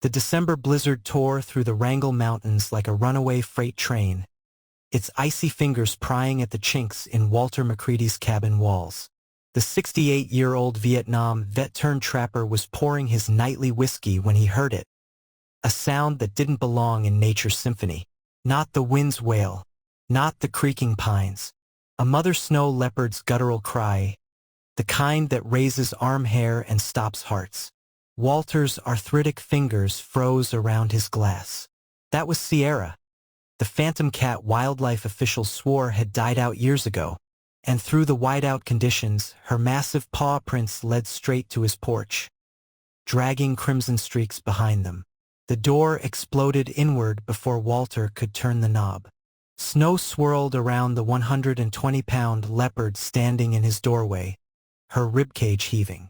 The December blizzard tore through the Wrangell Mountains like a runaway freight train, its icy fingers prying at the chinks in Walter McCready's cabin walls. The 68-year-old Vietnam vet-turned-trapper was pouring his nightly whiskey when he heard it, a sound that didn't belong in nature's symphony. Not the wind's wail, not the creaking pines. A mother snow leopard's guttural cry, the kind that raises arm hair and stops hearts. Walter's arthritic fingers froze around his glass. That was Sierra, the phantom cat wildlife officials swore had died out years ago, and through the whiteout conditions, her massive paw prints led straight to his porch, dragging crimson streaks behind them. The door exploded inward before Walter could turn the knob. Snow swirled around the 120-pound leopard standing in his doorway, her ribcage heaving.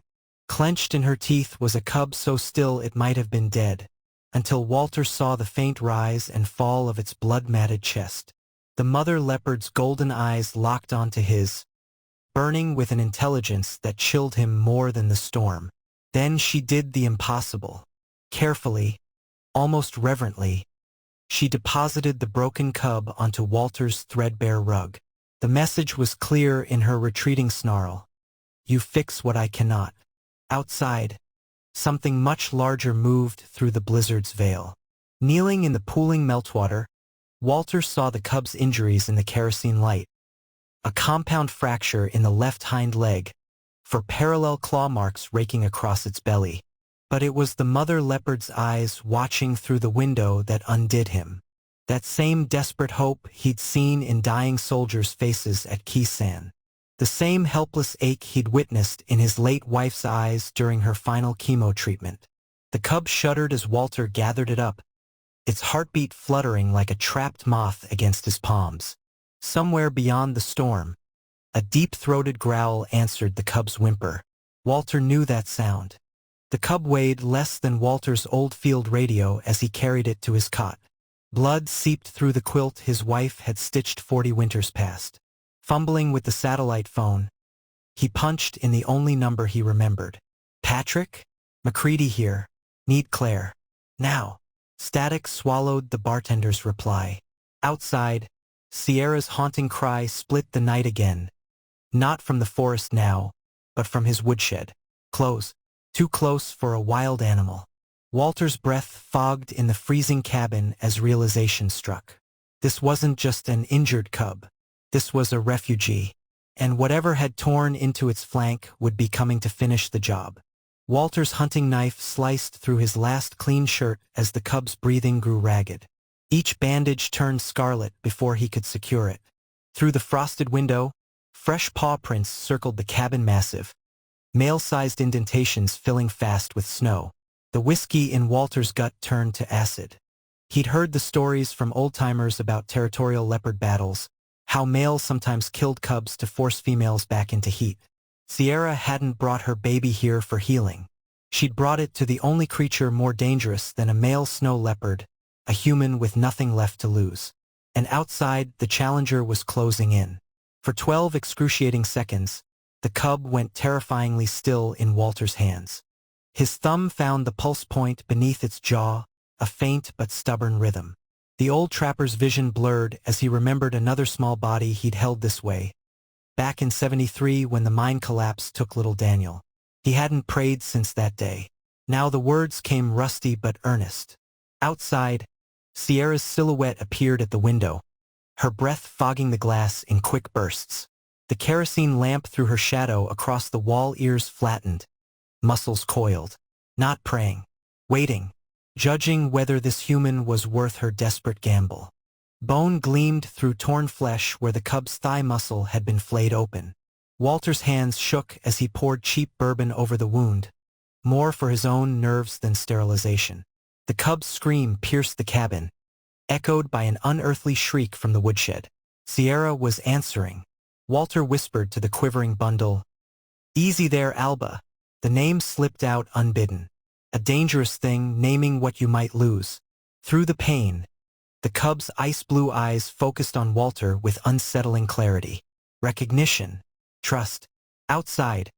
Clenched in her teeth was a cub so still it might have been dead, until Walter saw the faint rise and fall of its blood-matted chest. The mother leopard's golden eyes locked onto his, burning with an intelligence that chilled him more than the storm. Then she did the impossible. Carefully, almost reverently, she deposited the broken cub onto Walter's threadbare rug. The message was clear in her retreating snarl. You fix what I cannot. Outside, something much larger moved through the blizzard's veil. Kneeling in the pooling meltwater, Walter saw the cub's injuries in the kerosene light. A compound fracture in the left hind leg, for parallel claw marks raking across its belly. But it was the mother leopard's eyes watching through the window that undid him. That same desperate hope he'd seen in dying soldiers' faces at Khe Sanh. The same helpless ache he'd witnessed in his late wife's eyes during her final chemo treatment. The cub shuddered as Walter gathered it up, its heartbeat fluttering like a trapped moth against his palms. Somewhere beyond the storm, a deep-throated growl answered the cub's whimper. Walter knew that sound. The cub weighed less than Walter's old field radio as he carried it to his cot. Blood seeped through the quilt his wife had stitched 40 winters past. Fumbling with the satellite phone, he punched in the only number he remembered. Patrick? McCready here. Need Claire. Now. Static swallowed the bartender's reply. Outside, Sierra's haunting cry split the night again. Not from the forest now, but from his woodshed. Close. Too close for a wild animal. Walter's breath fogged in the freezing cabin as realization struck. This wasn't just an injured cub. This was a refugee, and whatever had torn into its flank would be coming to finish the job. Walter's hunting knife sliced through his last clean shirt as the cub's breathing grew ragged. Each bandage turned scarlet before he could secure it. Through the frosted window, fresh paw prints circled the cabin massive, mail-sized indentations filling fast with snow. The whiskey in Walter's gut turned to acid. He'd heard the stories from old-timers about territorial leopard battles, how males sometimes killed cubs to force females back into heat. Sierra hadn't brought her baby here for healing. She'd brought it to the only creature more dangerous than a male snow leopard, a human with nothing left to lose. And outside, the challenger was closing in. For 12 excruciating seconds, the cub went terrifyingly still in Walter's hands. His thumb found the pulse point beneath its jaw, a faint but stubborn rhythm. The old trapper's vision blurred as he remembered another small body he'd held this way. Back in '73 when the mine collapse took little Daniel. He hadn't prayed since that day. Now the words came rusty but earnest. Outside, Sierra's silhouette appeared at the window, her breath fogging the glass in quick bursts. The kerosene lamp threw her shadow across the wall, ears flattened, muscles coiled. Not praying. Waiting. Judging whether this human was worth her desperate gamble. Bone gleamed through torn flesh where the cub's thigh muscle had been flayed open. Walter's hands shook as he poured cheap bourbon over the wound, more for his own nerves than sterilization. The cub's scream pierced the cabin, echoed by an unearthly shriek from the woodshed. Sierra was answering. Walter whispered to the quivering bundle, "Easy there, Alba." The name slipped out unbidden. A dangerous thing, naming what you might lose. Through the pain, the cub's ice-blue eyes focused on Walter with unsettling clarity. Recognition. Trust. Outside,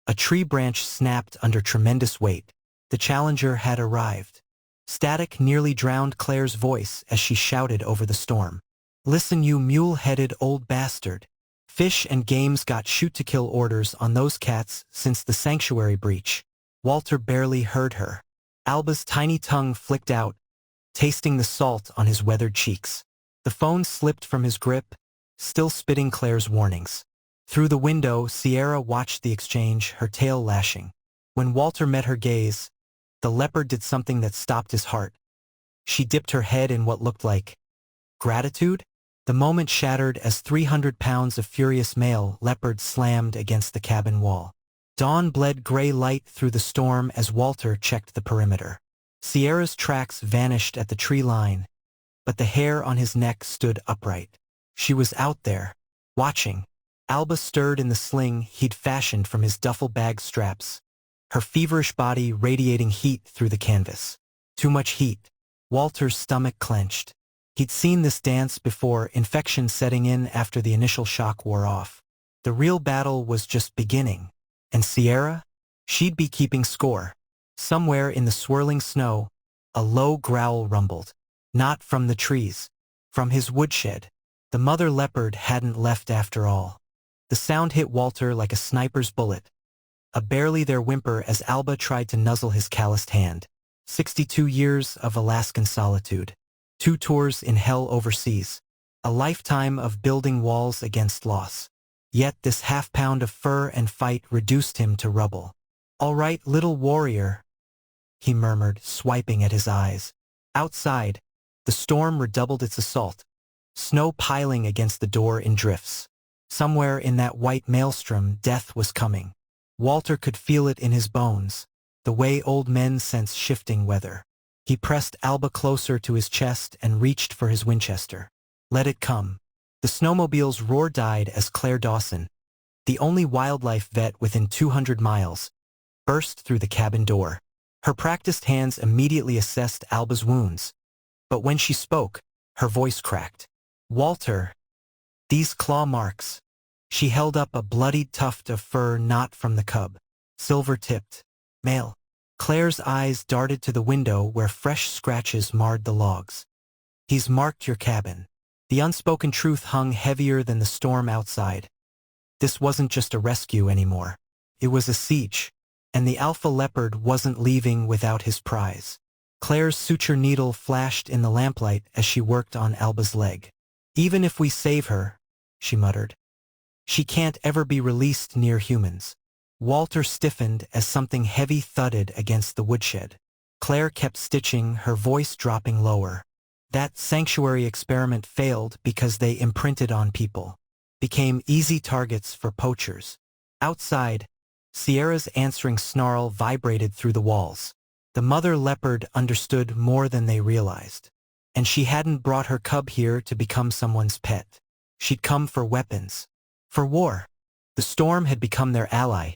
a tree branch snapped under tremendous weight. The challenger had arrived. Static nearly drowned Claire's voice as she shouted over the storm. "Listen, you mule-headed old bastard. Fish and Game's got shoot-to-kill orders on those cats since the sanctuary breach." Walter barely heard her. Alba's tiny tongue flicked out, tasting the salt on his weathered cheeks. The phone slipped from his grip, still spitting Claire's warnings. Through the window, Sierra watched the exchange, her tail lashing. When Walter met her gaze, the leopard did something that stopped his heart. She dipped her head in what looked like gratitude. The moment shattered as 300 pounds of furious male leopard slammed against the cabin wall. Dawn bled gray light through the storm as Walter checked the perimeter. Sierra's tracks vanished at the tree line, but the hair on his neck stood upright. She was out there, watching. Alba stirred in the sling he'd fashioned from his duffel bag straps, her feverish body radiating heat through the canvas. Too much heat. Walter's stomach clenched. He'd seen this dance before, infection setting in after the initial shock wore off. The real battle was just beginning. And Sierra? She'd be keeping score. Somewhere in the swirling snow, a low growl rumbled. Not from the trees. From his woodshed. The mother leopard hadn't left after all. The sound hit Walter like a sniper's bullet. A barely there whimper as Alba tried to nuzzle his calloused hand. 62 years of Alaskan solitude. 2 tours in hell overseas. A lifetime of building walls against loss. Yet this half-pound of fur and fight reduced him to rubble. "All right, little warrior," he murmured, swiping at his eyes. Outside, the storm redoubled its assault, snow piling against the door in drifts. Somewhere in that white maelstrom, death was coming. Walter could feel it in his bones, the way old men sense shifting weather. He pressed Alba closer to his chest and reached for his Winchester. Let it come. The snowmobile's roar died as Claire Dawson, the only wildlife vet within 200 miles, burst through the cabin door. Her practiced hands immediately assessed Alba's wounds, but when she spoke, her voice cracked. "Walter, these claw marks." She held up a bloodied tuft of fur not from the cub, silver-tipped. "Male." Claire's eyes darted to the window where fresh scratches marred the logs. "He's marked your cabin." The unspoken truth hung heavier than the storm outside. This wasn't just a rescue anymore. It was a siege, and the alpha leopard wasn't leaving without his prize. Claire's suture needle flashed in the lamplight as she worked on Alba's leg. "Even if we save her," she muttered, "she can't ever be released near humans." Walter stiffened as something heavy thudded against the woodshed. Claire kept stitching, her voice dropping lower. That sanctuary experiment failed because they imprinted on people, became easy targets for poachers. Outside, Sierra's answering snarl vibrated through the walls. The mother leopard understood more than they realized. And she hadn't brought her cub here to become someone's pet. She'd come for weapons. For war. The storm had become their ally,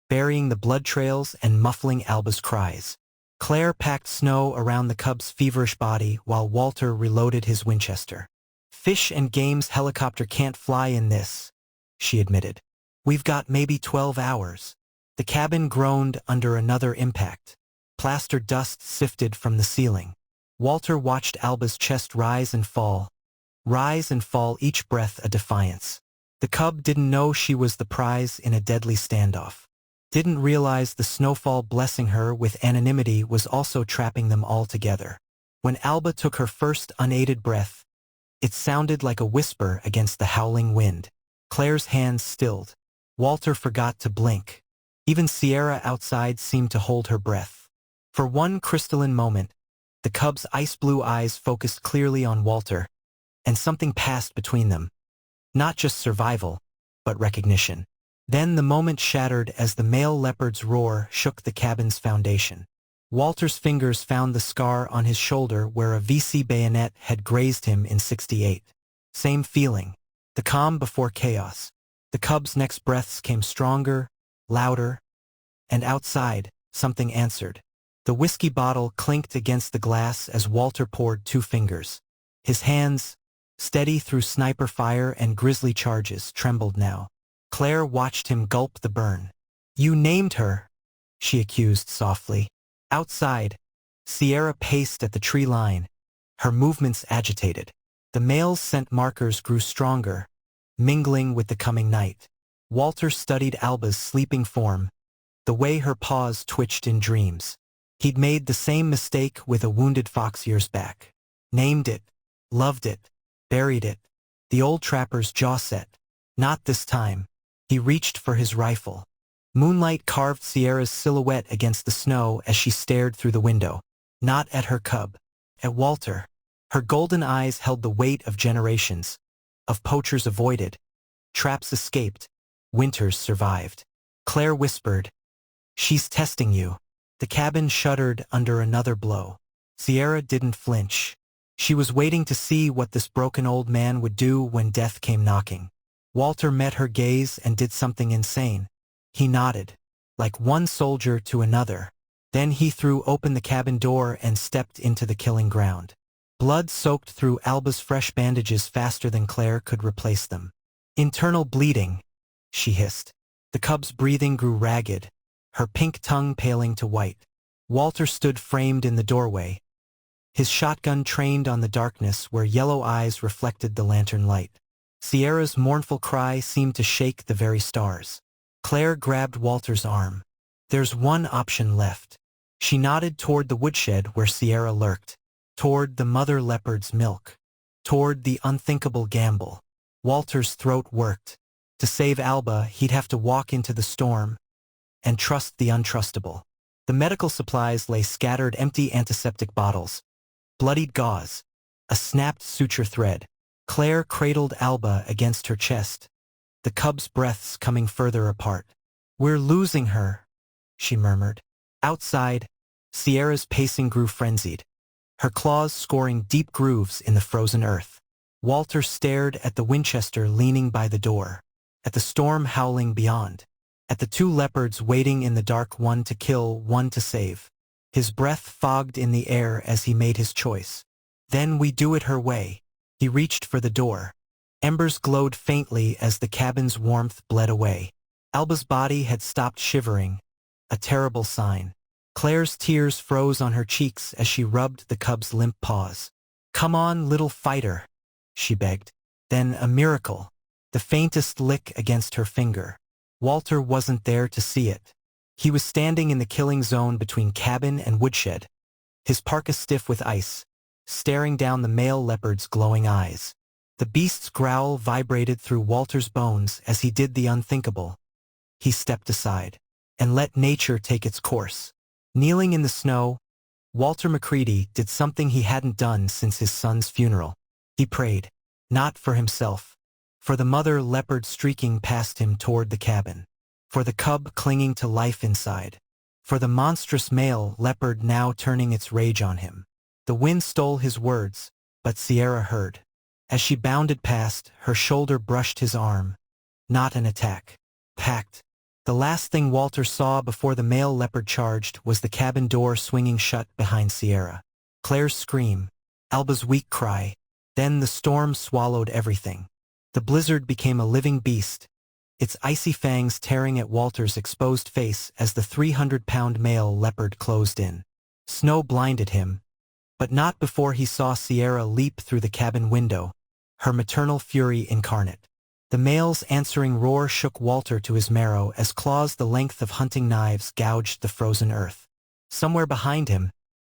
burying the blood trails and muffling Alba's cries. Claire packed snow around the cub's feverish body while Walter reloaded his Winchester. "Fish and Game's helicopter can't fly in this," she admitted. "We've got maybe 12 hours. The cabin groaned under another impact. Plaster dust sifted from the ceiling. Walter watched Alba's chest rise and fall, each breath a defiance. The cub didn't know she was the prize in a deadly standoff. Didn't realize the snowfall blessing her with anonymity was also trapping them all together. When Alba took her first unaided breath, it sounded like a whisper against the howling wind. Claire's hands stilled. Walter forgot to blink. Even Sierra outside seemed to hold her breath. For one crystalline moment, the cub's ice-blue eyes focused clearly on Walter, and something passed between them. Not just survival, but recognition. Then the moment shattered as the male leopard's roar shook the cabin's foundation. Walter's fingers found the scar on his shoulder where a VC bayonet had grazed him in '68. Same feeling. The calm before chaos. The cub's next breaths came stronger, louder, and outside, something answered. The whiskey bottle clinked against the glass as Walter poured 2 fingers. His hands, steady through sniper fire and grisly charges, trembled now. Claire watched him gulp the burn. "You named her," she accused softly. Outside, Sierra paced at the tree line, her movements agitated. The male's scent markers grew stronger, mingling with the coming night. Walter studied Alba's sleeping form, the way her paws twitched in dreams. He'd made the same mistake with a wounded fox years back. Named it, loved it, buried it. The old trapper's jaw set. Not this time. He reached for his rifle. Moonlight carved Sierra's silhouette against the snow as she stared through the window. Not at her cub. At Walter. Her golden eyes held the weight of generations. Of poachers avoided. Traps escaped. Winters survived. Claire whispered, "She's testing you." The cabin shuddered under another blow. Sierra didn't flinch. She was waiting to see what this broken old man would do when death came knocking. Walter met her gaze and did something insane. He nodded, like one soldier to another. Then he threw open the cabin door and stepped into the killing ground. Blood soaked through Alba's fresh bandages faster than Claire could replace them. "Internal bleeding," she hissed. The cub's breathing grew ragged, her pink tongue paling to white. Walter stood framed in the doorway, his shotgun trained on the darkness where yellow eyes reflected the lantern light. Sierra's mournful cry seemed to shake the very stars. Claire grabbed Walter's arm. "There's one option left." She nodded toward the woodshed where Sierra lurked, toward the mother leopard's milk, toward the unthinkable gamble. Walter's throat worked. To save Alba, he'd have to walk into the storm and trust the untrustable. The medical supplies lay scattered, empty antiseptic bottles, bloodied gauze, a snapped suture thread. Claire cradled Alba against her chest, the cub's breaths coming further apart. "We're losing her," she murmured. Outside, Sierra's pacing grew frenzied, her claws scoring deep grooves in the frozen earth. Walter stared at the Winchester leaning by the door, at the storm howling beyond, at the two leopards waiting in the dark, one to kill, one to save. His breath fogged in the air as he made his choice. "Then we do it her way." He reached for the door. Embers glowed faintly as the cabin's warmth bled away. Alba's body had stopped shivering, a terrible sign. Claire's tears froze on her cheeks as she rubbed the cub's limp paws. "Come on, little fighter," she begged. Then a miracle, the faintest lick against her finger. Walter wasn't there to see it. He was standing in the killing zone between cabin and woodshed, his parka stiff with ice, staring down the male leopard's glowing eyes. The beast's growl vibrated through Walter's bones as he did the unthinkable. He stepped aside and let nature take its course. Kneeling in the snow, Walter McCready did something he hadn't done since his son's funeral. He prayed, not for himself, for the mother leopard streaking past him toward the cabin, for the cub clinging to life inside, for the monstrous male leopard now turning its rage on him. The wind stole his words, but Sierra heard. As she bounded past, her shoulder brushed his arm. Not an attack. Packed. The last thing Walter saw before the male leopard charged was the cabin door swinging shut behind Sierra. Claire's scream, Alba's weak cry. Then the storm swallowed everything. The blizzard became a living beast, its icy fangs tearing at Walter's exposed face as the 300-pound male leopard closed in. Snow blinded him, but not before he saw Sierra leap through the cabin window, her maternal fury incarnate. The male's answering roar shook Walter to his marrow as claws the length of hunting knives gouged the frozen earth. Somewhere behind him,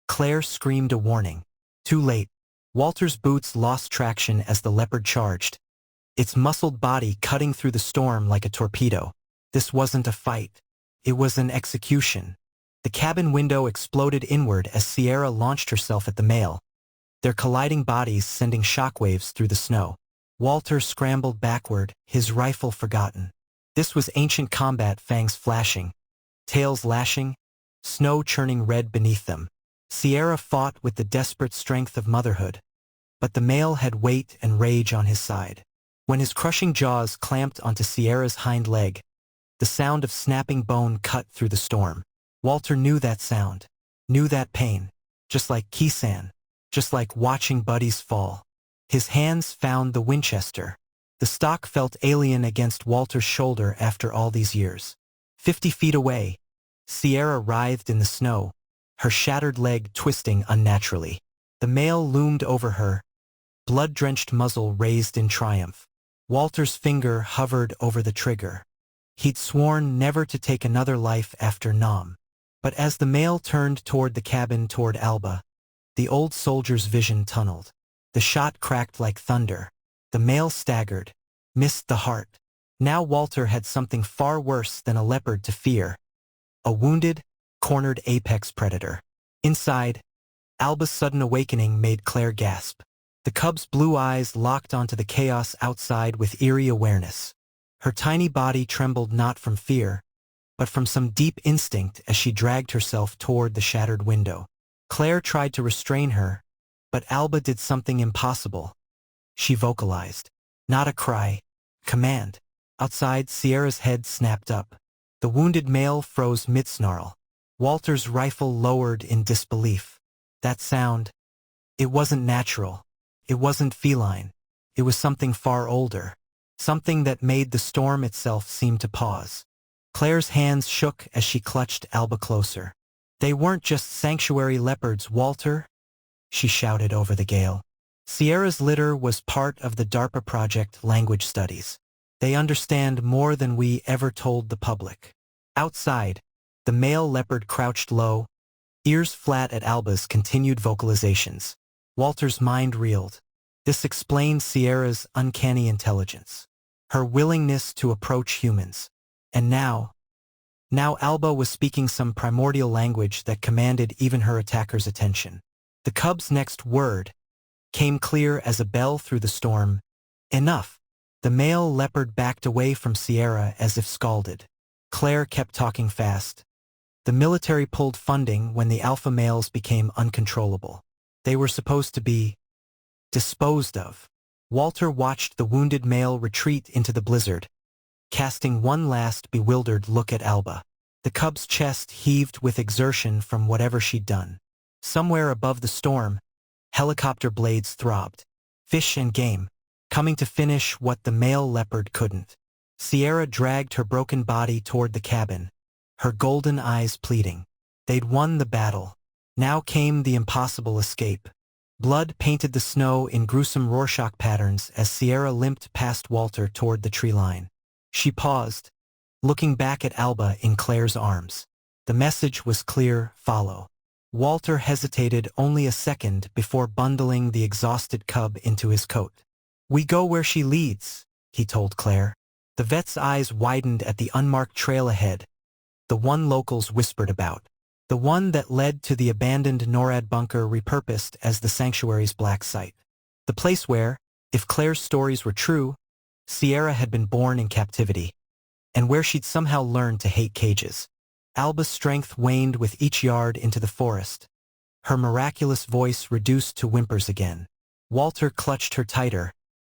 Claire screamed a warning. Too late. Walter's boots lost traction as the leopard charged, its muscled body cutting through the storm like a torpedo. This wasn't a fight. It was an execution. The cabin window exploded inward as Sierra launched herself at the male, their colliding bodies sending shockwaves through the snow. Walter scrambled backward, his rifle forgotten. This was ancient combat, fangs flashing, tails lashing, snow churning red beneath them. Sierra fought with the desperate strength of motherhood, but the male had weight and rage on his side. When his crushing jaws clamped onto Sierra's hind leg, the sound of snapping bone cut through the storm. Walter knew that sound, knew that pain, just like Kisan, just like watching buddies fall. His hands found the Winchester. The stock felt alien against Walter's shoulder after all these years. 50 feet away, Sierra writhed in the snow, her shattered leg twisting unnaturally. The male loomed over her, blood-drenched muzzle raised in triumph. Walter's finger hovered over the trigger. He'd sworn never to take another life after Nam. But as the male turned toward the cabin toward Alba, the old soldier's vision tunneled. The shot cracked like thunder. The male staggered, missed the heart. Now Walter had something far worse than a leopard to fear. A wounded, cornered apex predator. Inside, Alba's sudden awakening made Claire gasp. The cub's blue eyes locked onto the chaos outside with eerie awareness. Her tiny body trembled not from fear, but from some deep instinct as she dragged herself toward the shattered window. Claire tried to restrain her, but Alba did something impossible. She vocalized. Not a cry. Command. Outside, Sierra's head snapped up. The wounded male froze mid-snarl. Walter's rifle lowered in disbelief. That sound, it wasn't natural. It wasn't feline. It was something far older. Something that made the storm itself seem to pause. Claire's hands shook as she clutched Alba closer. They weren't just sanctuary leopards, Walter, she shouted over the gale. Sierra's litter was part of the DARPA project Language Studies. They understand more than we ever told the public. Outside, the male leopard crouched low, ears flat at Alba's continued vocalizations. Walter's mind reeled. This explained Sierra's uncanny intelligence, her willingness to approach humans. And now Alba was speaking some primordial language that commanded even her attacker's attention. The cub's next word came clear as a bell through the storm. Enough. The male leopard backed away from Sierra as if scalded. Claire kept talking fast. The military pulled funding when the alpha males became uncontrollable. They were supposed to be disposed of. Walter watched the wounded male retreat into the blizzard, casting one last bewildered look at Alba. The cub's chest heaved with exertion from whatever she'd done. Somewhere above the storm, helicopter blades throbbed. Fish and game, coming to finish what the male leopard couldn't. Sierra dragged her broken body toward the cabin, her golden eyes pleading. They'd won the battle. Now came the impossible escape. Blood painted the snow in gruesome Rorschach patterns as Sierra limped past Walter toward the tree line. She paused, looking back at Alba in Claire's arms. The message was clear: follow. Walter hesitated only a second before bundling the exhausted cub into his coat. We go where she leads, he told Claire. The vet's eyes widened at the unmarked trail ahead, the one locals whispered about. The one that led to the abandoned NORAD bunker repurposed as the sanctuary's black site. The place where, if Claire's stories were true, Sierra had been born in captivity, and where she'd somehow learned to hate cages. Alba's strength waned with each yard into the forest. Her miraculous voice reduced to whimpers again. Walter clutched her tighter,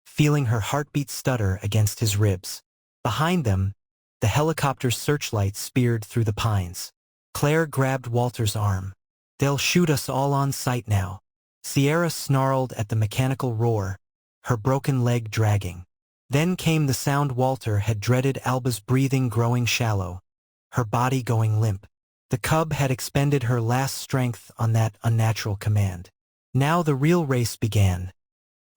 feeling her heartbeat stutter against his ribs. Behind them, the helicopter's searchlight speared through the pines. Claire grabbed Walter's arm. They'll shoot us all on sight now. Sierra snarled at the mechanical roar, her broken leg dragging. Then came the sound Walter had dreaded: Alba's breathing growing shallow, her body going limp. The cub had expended her last strength on that unnatural command. Now the real race began.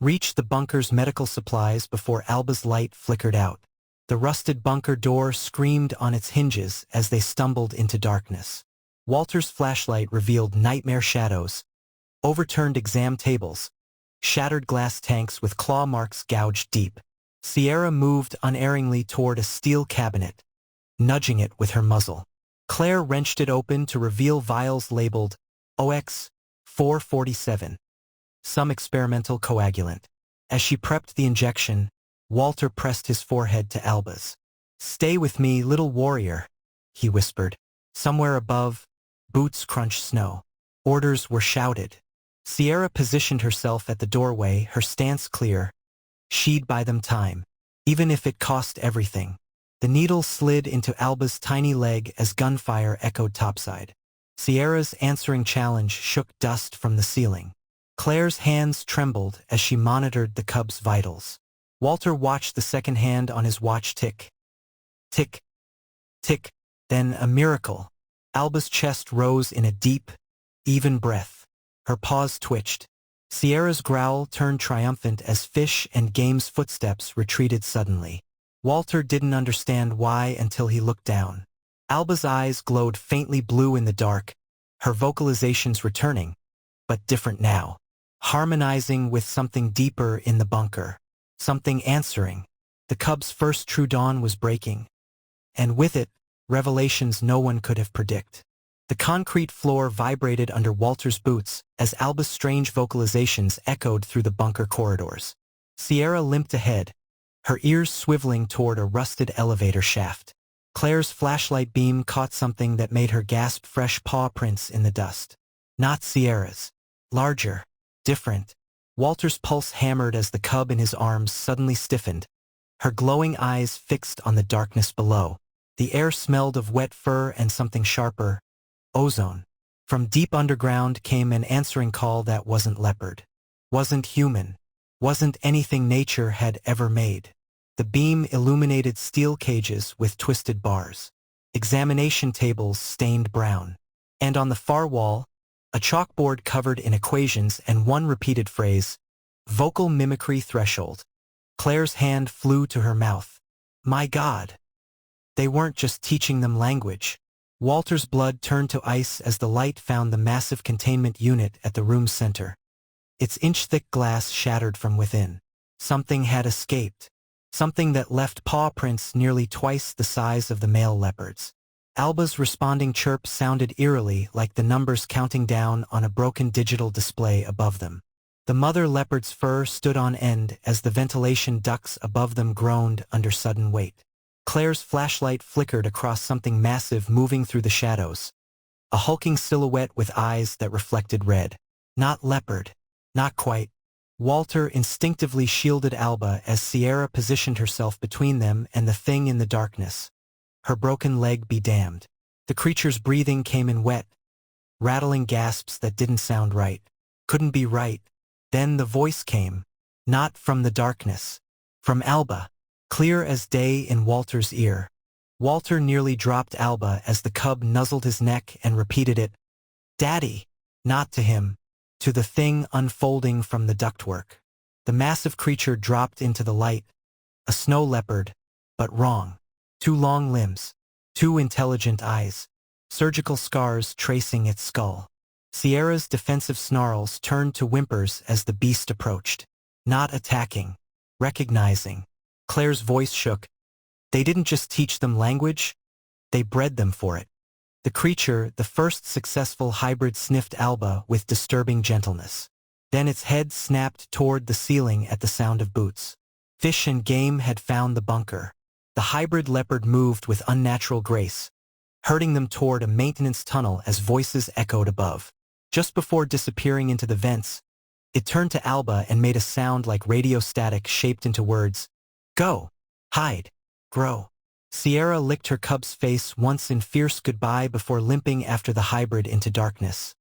Reach the bunker's medical supplies before Alba's light flickered out. The rusted bunker door screamed on its hinges as they stumbled into darkness. Walter's flashlight revealed nightmare shadows, overturned exam tables, shattered glass tanks with claw marks gouged deep. Sierra moved unerringly toward a steel cabinet, nudging it with her muzzle. Claire wrenched it open to reveal vials labeled OX 447, some experimental coagulant. As she prepped the injection, Walter pressed his forehead to Alba's. "Stay with me, little warrior," he whispered. Somewhere above, boots crunched snow. Orders were shouted. Sierra positioned herself at the doorway, her stance clear. She'd buy them time, even if it cost everything. The needle slid into Alba's tiny leg as gunfire echoed topside. Sierra's answering challenge shook dust from the ceiling. Claire's hands trembled as she monitored the cub's vitals. Walter watched the second hand on his watch tick. Tick. Tick. Then a miracle. Alba's chest rose in a deep, even breath. Her paws twitched. Sierra's growl turned triumphant as Fish and Game's footsteps retreated suddenly. Walter didn't understand why until he looked down. Alba's eyes glowed faintly blue in the dark, her vocalizations returning, but different now. Harmonizing with something deeper in the bunker. Something answering. The cub's first true dawn was breaking. And with it, revelations no one could have predicted. The concrete floor vibrated under Walter's boots as Alba's strange vocalizations echoed through the bunker corridors. Sierra limped ahead, her ears swiveling toward a rusted elevator shaft. Claire's flashlight beam caught something that made her gasp, fresh paw prints in the dust. Not Sierra's. Larger. Different. Walter's pulse hammered as the cub in his arms suddenly stiffened, her glowing eyes fixed on the darkness below. The air smelled of wet fur and something sharper. Ozone. From deep underground came an answering call that wasn't Leppard. Wasn't human. Wasn't anything nature had ever made. The beam illuminated steel cages with twisted bars. Examination tables stained brown. And on the far wall, a chalkboard covered in equations and one repeated phrase, vocal mimicry threshold. Claire's hand flew to her mouth. My God! They weren't just teaching them language. Walter's blood turned to ice as the light found the massive containment unit at the room's center. Its inch-thick glass shattered from within. Something had escaped. Something that left paw prints nearly twice the size of the male leopards. Alba's responding chirp sounded eerily like the numbers counting down on a broken digital display above them. The mother leopard's fur stood on end as the ventilation ducts above them groaned under sudden weight. Claire's flashlight flickered across something massive moving through the shadows. A hulking silhouette with eyes that reflected red. Not Leppard. Not quite. Walter instinctively shielded Alba as Sierra positioned herself between them and the thing in the darkness. Her broken leg be damned. The creature's breathing came in wet, rattling gasps that didn't sound right. Couldn't be right. Then the voice came. Not from the darkness. From Alba. Clear as day in Walter's ear. Walter nearly dropped Alba as the cub nuzzled his neck and repeated it. Daddy. Not to him. To the thing unfolding from the ductwork. The massive creature dropped into the light. A snow leopard, but wrong. 2 long limbs. 2 intelligent eyes. Surgical scars tracing its skull. Sierra's defensive snarls turned to whimpers as the beast approached. Not attacking. Recognizing. Claire's voice shook. They didn't just teach them language, they bred them for it. The creature, the first successful hybrid, sniffed Alba with disturbing gentleness. Then its head snapped toward the ceiling at the sound of boots. Fish and Game had found the bunker. The hybrid leopard moved with unnatural grace, herding them toward a maintenance tunnel as voices echoed above. Just before disappearing into the vents, it turned to Alba and made a sound like radio static shaped into words. Go. Hide. Grow. Sierra licked her cub's face once in fierce goodbye before limping after the hybrid into darkness.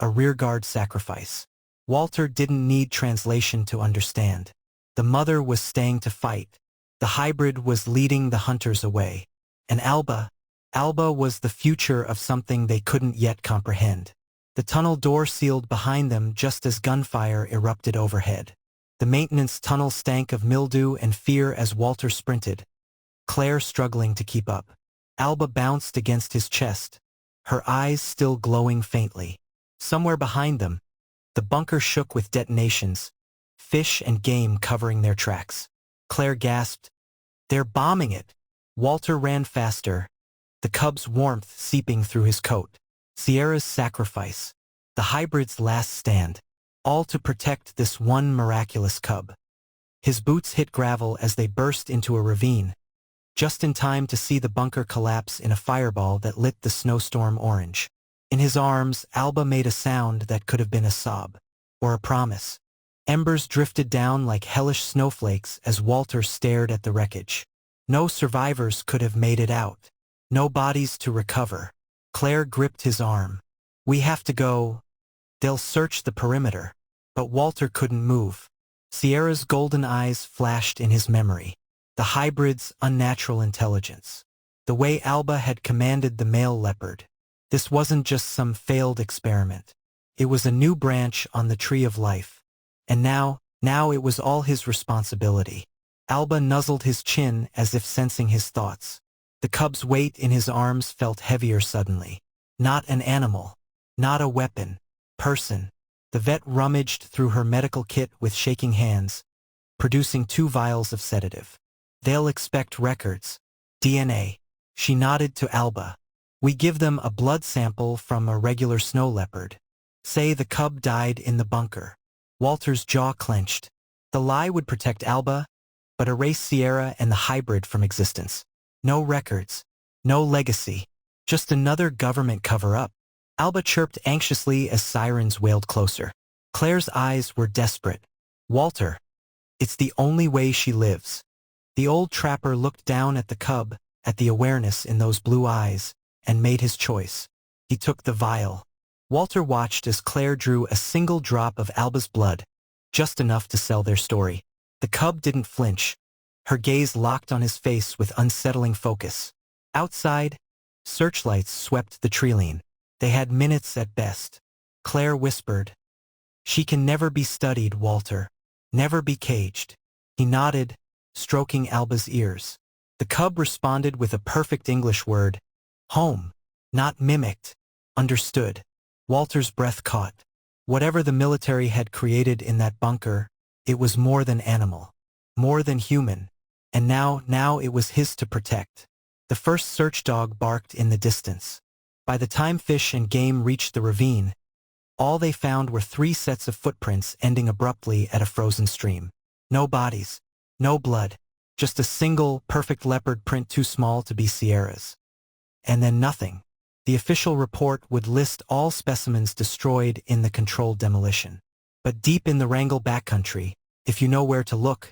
A rearguard sacrifice. Walter didn't need translation to understand. The mother was staying to fight. The hybrid was leading the hunters away. And Alba was the future of something they couldn't yet comprehend. The tunnel door sealed behind them just as gunfire erupted overhead. The maintenance tunnel stank of mildew and fear as Walter sprinted, Claire struggling to keep up. Alba bounced against his chest, her eyes still glowing faintly. Somewhere behind them, the bunker shook with detonations, Fish and Game covering their tracks. Claire gasped, "They're bombing it!" Walter ran faster, the cub's warmth seeping through his coat. Sierra's sacrifice, the hybrid's last stand. All to protect this one miraculous cub. His boots hit gravel as they burst into a ravine, just in time to see the bunker collapse in a fireball that lit the snowstorm orange. In his arms, Alba made a sound that could have been a sob, or a promise. Embers drifted down like hellish snowflakes as Walter stared at the wreckage. No survivors could have made it out. No bodies to recover. Claire gripped his arm. "We have to go. They'll search the perimeter." But Walter couldn't move. Sierra's golden eyes flashed in his memory. The hybrid's unnatural intelligence. The way Alba had commanded the male leopard. This wasn't just some failed experiment. It was a new branch on the tree of life. And now it was all his responsibility. Alba nuzzled his chin as if sensing his thoughts. The cub's weight in his arms felt heavier suddenly. Not an animal. Not a weapon. Person. The vet rummaged through her medical kit with shaking hands, producing 2 vials of sedative. They'll expect records. DNA. She nodded to Alba. We give them a blood sample from a regular snow leopard. Say the cub died in the bunker. Walter's jaw clenched. The lie would protect Alba, but erase Sierra and the hybrid from existence. No records. No legacy. Just another government cover-up. Alba chirped anxiously as sirens wailed closer. Claire's eyes were desperate. Walter. It's the only way she lives. The old trapper looked down at the cub, at the awareness in those blue eyes, and made his choice. He took the vial. Walter watched as Claire drew a single drop of Alba's blood, just enough to sell their story. The cub didn't flinch. Her gaze locked on his face with unsettling focus. Outside, searchlights swept the treeline. They had minutes at best. Claire whispered, "She can never be studied, Walter. Never be caged." He nodded, stroking Alba's ears. The cub responded with a perfect English word. Home. Not mimicked. Understood. Walter's breath caught. Whatever the military had created in that bunker, it was more than animal. More than human. And now it was his to protect. The first search dog barked in the distance. By the time fish and game reached the ravine, all they found were 3 sets of footprints ending abruptly at a frozen stream. No bodies. No blood. Just a single, perfect leopard print too small to be Sierra's. And then nothing. The official report would list all specimens destroyed in the controlled demolition. But deep in the Wrangell backcountry, if you know where to look,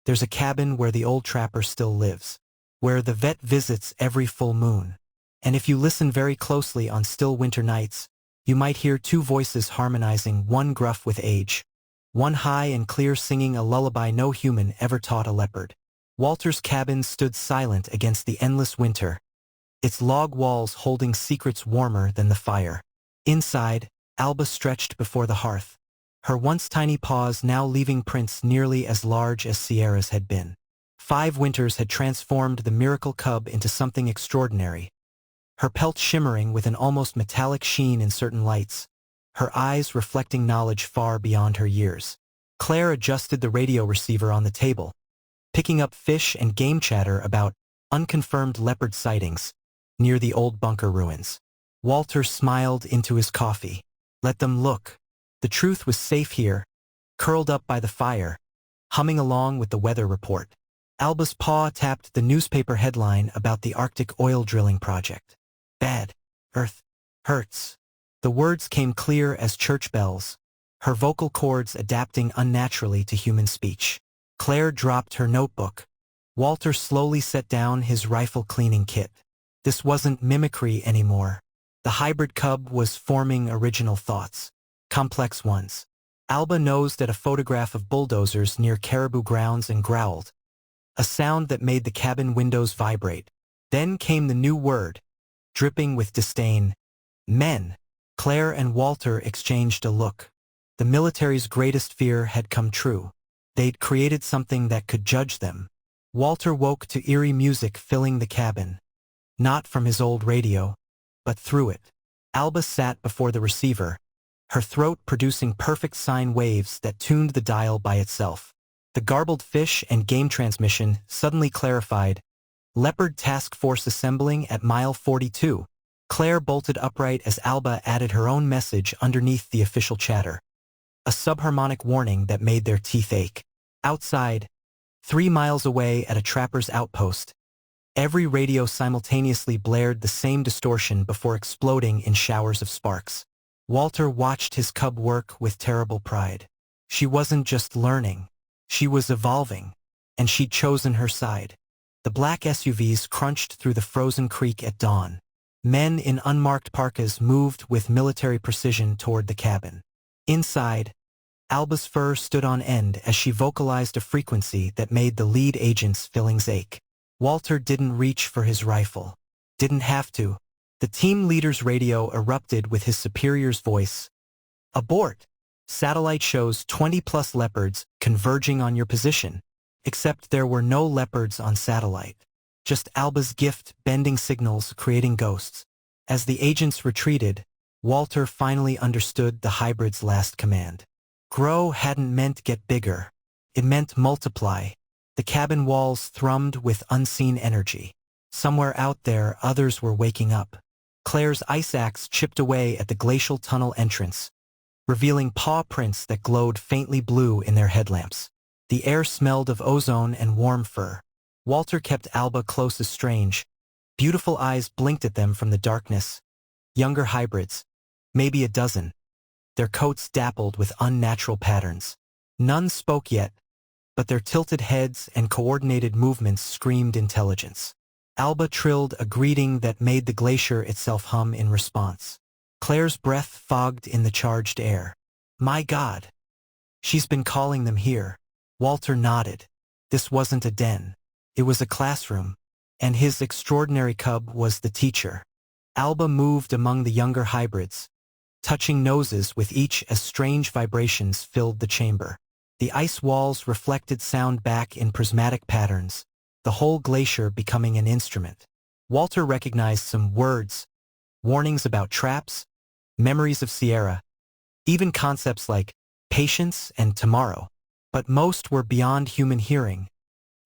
there's a cabin where the old trapper still lives, where the vet visits every full moon. And if you listen very closely on still winter nights, you might hear 2 voices harmonizing, one gruff with age, one high and clear singing a lullaby no human ever taught a leopard. Walter's cabin stood silent against the endless winter, its log walls holding secrets warmer than the fire. Inside, Alba stretched before the hearth, her once tiny paws now leaving prints nearly as large as Sierra's had been. 5 winters had transformed the miracle cub into something extraordinary, her pelt shimmering with an almost metallic sheen in certain lights, her eyes reflecting knowledge far beyond her years. Claire adjusted the radio receiver on the table, picking up fish and game chatter about unconfirmed leopard sightings near the old bunker ruins. Walter smiled into his coffee. Let them look. The truth was safe here, curled up by the fire, humming along with the weather report. Alba's paw tapped the newspaper headline about the Arctic oil drilling project. Bad. Earth. Hurts. The words came clear as church bells, her vocal cords adapting unnaturally to human speech. Claire dropped her notebook. Walter slowly set down his rifle cleaning kit. This wasn't mimicry anymore. The hybrid cub was forming original thoughts, complex ones. Alba nosed at a photograph of bulldozers near Caribou Grounds and growled, a sound that made the cabin windows vibrate. Then came the new word, dripping with disdain. Men. Claire and Walter exchanged a look. The military's greatest fear had come true. They'd created something that could judge them. Walter woke to eerie music filling the cabin. Not from his old radio, but through it. Alba sat before the receiver, her throat producing perfect sine waves that tuned the dial by itself. The garbled fish and game transmission suddenly clarified. Leopard Task Force assembling at mile 42. Claire bolted upright as Alba added her own message underneath the official chatter. A subharmonic warning that made their teeth ache. Outside, 3 miles away at a trapper's outpost, every radio simultaneously blared the same distortion before exploding in showers of sparks. Walter watched his cub work with terrible pride. She wasn't just learning, she was evolving, and she'd chosen her side. The black SUVs crunched through the frozen creek at dawn. Men in unmarked parkas moved with military precision toward the cabin. Inside, Alba's fur stood on end as she vocalized a frequency that made the lead agent's fillings ache. Walter didn't reach for his rifle. Didn't have to. The team leader's radio erupted with his superior's voice. Abort! Satellite shows 20+ leopards converging on your position. Except there were no leopards on satellite. Just Alba's gift bending signals creating ghosts. As the agents retreated, Walter finally understood the hybrid's last command. Grow hadn't meant get bigger. It meant multiply. The cabin walls thrummed with unseen energy. Somewhere out there, others were waking up. Claire's ice axe chipped away at the glacial tunnel entrance, revealing paw prints that glowed faintly blue in their headlamps. The air smelled of ozone and warm fur. Walter kept Alba close as strange. Beautiful eyes blinked at them from the darkness. Younger hybrids, maybe a dozen. Their coats dappled with unnatural patterns. None spoke yet, but their tilted heads and coordinated movements screamed intelligence. Alba trilled a greeting that made the glacier itself hum in response. Claire's breath fogged in the charged air. My God! She's been calling them here. Walter nodded. This wasn't a den. It was a classroom, and his extraordinary cub was the teacher. Alba moved among the younger hybrids, touching noses with each as strange vibrations filled the chamber. The ice walls reflected sound back in prismatic patterns, the whole glacier becoming an instrument. Walter recognized some words, warnings about traps, memories of Sierra, even concepts like patience and tomorrow. But most were beyond human hearing,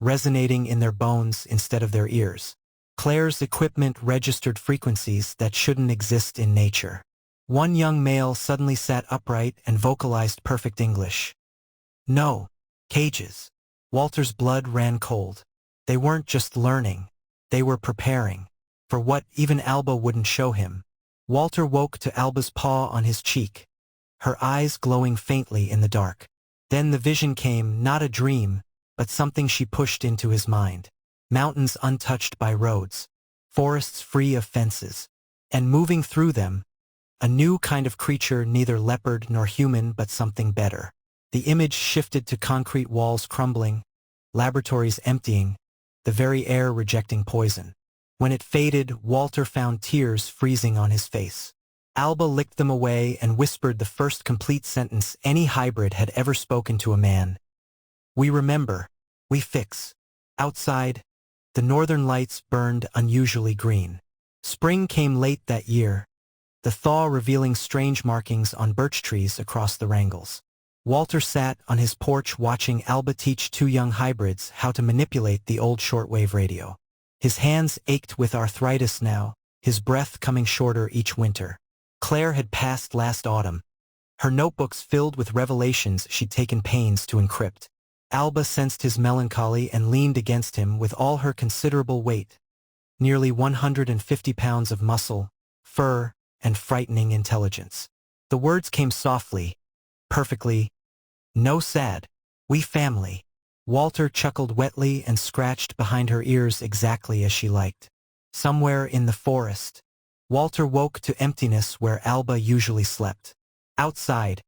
resonating in their bones instead of their ears. Claire's equipment registered frequencies that shouldn't exist in nature. One young male suddenly sat upright and vocalized perfect English. No, cages. Walter's blood ran cold. They weren't just learning, they were preparing for what even Alba wouldn't show him. Walter woke to Alba's paw on his cheek, her eyes glowing faintly in the dark. Then the vision came, not a dream, but something she pushed into his mind. Mountains untouched by roads, forests free of fences, and moving through them, a new kind of creature, neither leopard nor human, but something better. The image shifted to concrete walls crumbling, laboratories emptying, the very air rejecting poison. When it faded, Walter found tears freezing on his face. Alba licked them away and whispered the first complete sentence any hybrid had ever spoken to a man. We remember. We fix. Outside, the northern lights burned unusually green. Spring came late that year, the thaw revealing strange markings on birch trees across the Wrangles. Walter sat on his porch watching Alba teach two young hybrids how to manipulate the old shortwave radio. His hands ached with arthritis now, his breath coming shorter each winter. Claire had passed last autumn, her notebooks filled with revelations she'd taken pains to encrypt. Alba sensed his melancholy and leaned against him with all her considerable weight, nearly 150 pounds of muscle, fur, and frightening intelligence. The words came softly, perfectly. No sad. We family. Walter chuckled wetly and scratched behind her ears exactly as she liked. Somewhere in the forest, Walter woke to emptiness where Alba usually slept. Outside,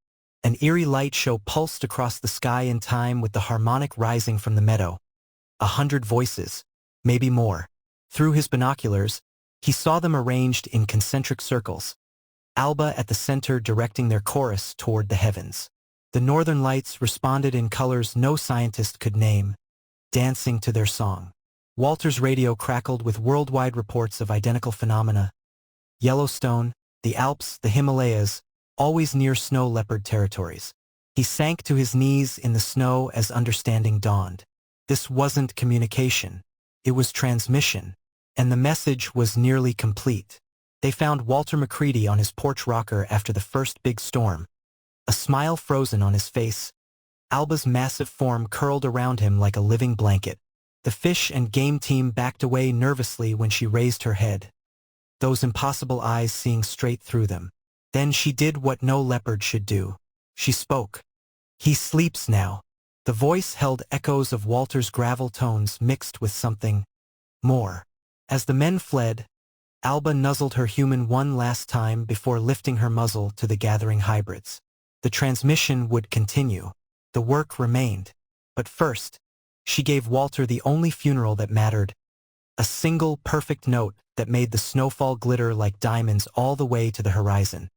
an eerie light show pulsed across the sky in time with the harmonic rising from the meadow. 100 voices, maybe more. Through his binoculars, he saw them arranged in concentric circles, Alba at the center directing their chorus toward the heavens. The northern lights responded in colors no scientist could name, dancing to their song. Walter's radio crackled with worldwide reports of identical phenomena. Yellowstone, the Alps, the Himalayas, always near snow leopard territories. He sank to his knees in the snow as understanding dawned. This wasn't communication. It was transmission, and the message was nearly complete. They found Walter McCready on his porch rocker after the first big storm, a smile frozen on his face. Alba's massive form curled around him like a living blanket. The fish and game team backed away nervously when she raised her head, those impossible eyes seeing straight through them. Then she did what no leopard should do. She spoke. He sleeps now. The voice held echoes of Walter's gravel tones mixed with something more. As the men fled, Alba nuzzled her human one last time before lifting her muzzle to the gathering hybrids. The transmission would continue. The work remained. But first, she gave Walter the only funeral that mattered, a single perfect note that made the snowfall glitter like diamonds all the way to the horizon.